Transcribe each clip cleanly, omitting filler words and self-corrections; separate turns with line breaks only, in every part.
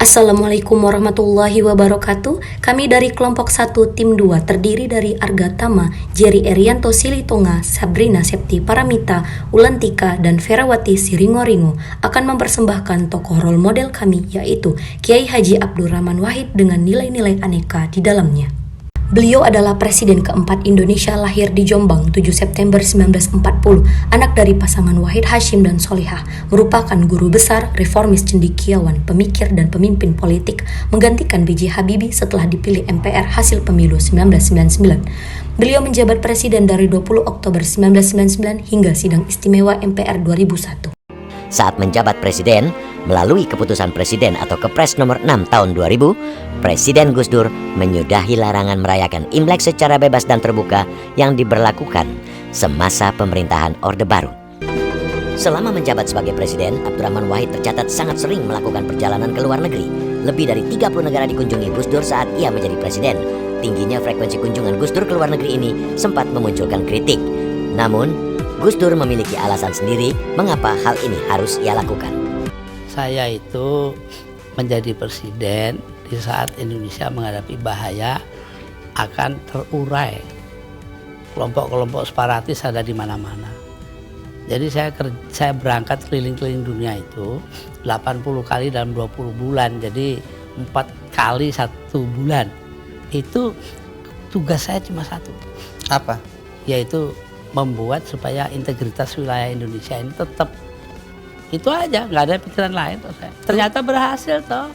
Assalamualaikum warahmatullahi wabarakatuh. Kami dari kelompok 1 tim 2 terdiri dari Arga Tama, Jerry Erianto Silitonga, Sabrina Septi Paramita, Ulantika, dan Ferawati Siringo-Ringo akan mempersembahkan tokoh role model kami, yaitu Kiai Haji Abdurrahman Wahid dengan nilai-nilai aneka di dalamnya. Beliau adalah Presiden keempat Indonesia, lahir di Jombang 7 September 1940, anak dari pasangan Wahid Hashim dan Solihah, merupakan guru besar, reformis, cendekiawan, pemikir dan pemimpin politik, menggantikan B.J. Habibie setelah dipilih MPR hasil pemilu 1999. Beliau menjabat Presiden dari 20 Oktober 1999 hingga sidang istimewa MPR 2001.
Saat menjabat Presiden, melalui keputusan Presiden atau Kepres nomor 6 tahun 2000, Presiden Gus Dur menyudahi larangan merayakan Imlek secara bebas dan terbuka yang diberlakukan semasa pemerintahan Orde Baru. Selama menjabat sebagai Presiden, Abdurrahman Wahid tercatat sangat sering melakukan perjalanan ke luar negeri. Lebih dari 30 negara dikunjungi Gus Dur saat ia menjadi Presiden. Tingginya frekuensi kunjungan Gus Dur ke luar negeri ini sempat memunculkan kritik. Namun, Gus Dur memiliki alasan sendiri mengapa hal ini harus ia lakukan.
Saya itu menjadi presiden di saat Indonesia menghadapi bahaya akan terurai. Kelompok-kelompok separatis ada di mana-mana. Jadi saya berangkat keliling-keliling dunia itu 80 kali dalam 20 bulan. Jadi 4 kali 1 bulan. Itu tugas saya cuma satu.
Apa?
Yaitu membuat supaya integritas wilayah Indonesia ini tetap. Itu aja, nggak ada pikiran lain toh saya. Ternyata berhasil toh.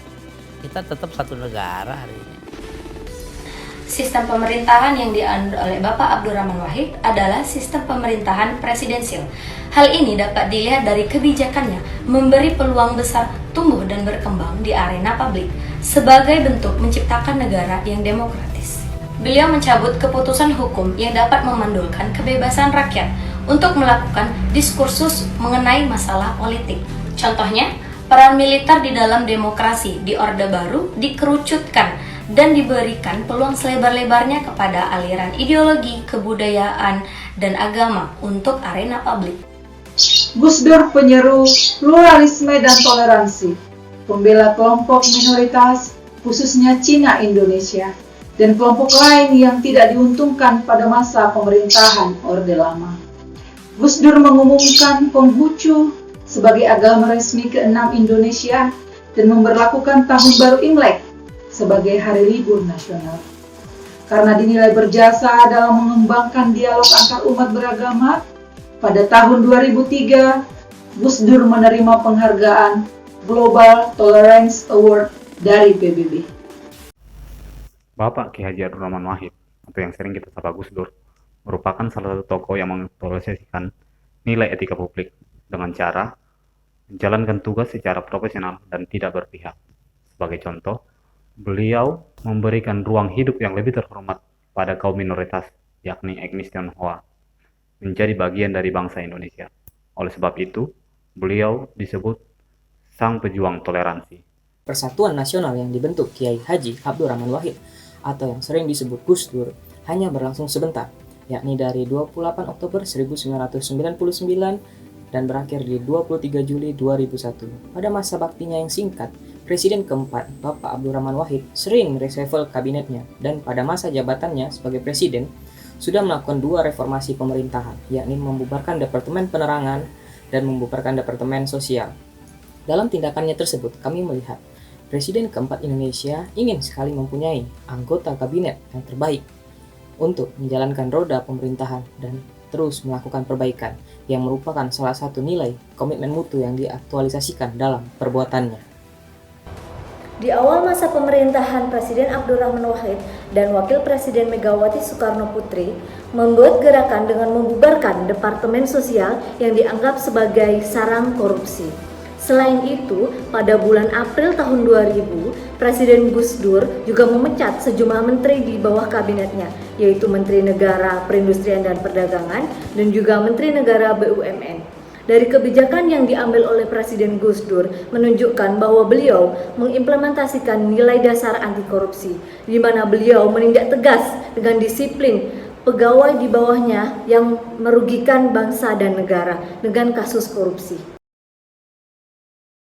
Kita tetap satu negara hari ini.
Sistem pemerintahan yang dianut oleh Bapak Abdurrahman Wahid adalah sistem pemerintahan presidensial. Hal ini dapat dilihat dari kebijakannya memberi peluang besar tumbuh dan berkembang di arena publik sebagai bentuk menciptakan negara yang demokratis. Beliau mencabut keputusan hukum yang dapat memandulkan kebebasan rakyat untuk melakukan diskursus mengenai masalah politik. Contohnya, peran militer di dalam demokrasi di Orde Baru dikerucutkan dan diberikan peluang selebar-lebarnya kepada aliran ideologi, kebudayaan, dan agama untuk arena publik.
Gus Dur penyeru pluralisme dan toleransi, pembela kelompok minoritas, khususnya Cina Indonesia, dan kelompok lain yang tidak diuntungkan pada masa pemerintahan Orde Lama. Gus Dur mengumumkan Konghucu sebagai agama resmi ke-6 Indonesia dan memberlakukan Tahun Baru Imlek sebagai hari libur nasional. Karena dinilai berjasa dalam mengembangkan dialog antar umat beragama, pada tahun 2003, Gus Dur menerima penghargaan Global Tolerance Award dari PBB.
Bapak Ki Haji Abdurrahman Wahid, atau yang sering kita sapa Gus Dur, merupakan salah satu tokoh yang mempromosikan nilai etika publik dengan cara menjalankan tugas secara profesional dan tidak berpihak. Sebagai contoh, beliau memberikan ruang hidup yang lebih terhormat pada kaum minoritas, yakni etnis Tionghoa, menjadi bagian dari bangsa Indonesia. Oleh sebab itu, beliau disebut sang pejuang toleransi.
Persatuan Nasional yang dibentuk Kiai Haji Abdurrahman Wahid atau yang sering disebut Gus Dur hanya berlangsung sebentar, yakni dari 28 Oktober 1999 dan berakhir di 23 Juli 2001. Pada masa baktinya yang singkat, Presiden keempat, Bapak Abdurrahman Wahid, sering mereshuffle kabinetnya dan pada masa jabatannya sebagai Presiden, sudah melakukan 2 reformasi pemerintahan, yakni membubarkan Departemen Penerangan dan membubarkan Departemen Sosial. Dalam tindakannya tersebut, kami melihat Presiden keempat Indonesia ingin sekali mempunyai anggota kabinet yang terbaik untuk menjalankan roda pemerintahan dan terus melakukan perbaikan yang merupakan salah satu nilai komitmen mutu yang diaktualisasikan dalam perbuatannya.
Di awal masa pemerintahan Presiden Abdurrahman Wahid dan Wakil Presiden Megawati Soekarno Putri membuat gerakan dengan membubarkan Departemen Sosial yang dianggap sebagai sarang korupsi. Selain itu, pada bulan April tahun 2000, Presiden Gus Dur juga memecat sejumlah menteri di bawah kabinetnya, yaitu Menteri Negara Perindustrian dan Perdagangan dan juga Menteri Negara BUMN. Dari kebijakan yang diambil oleh Presiden Gus Dur menunjukkan bahwa beliau mengimplementasikan nilai dasar anti korupsi, di mana beliau menindak tegas dengan disiplin pegawai di bawahnya yang merugikan bangsa dan negara dengan kasus korupsi.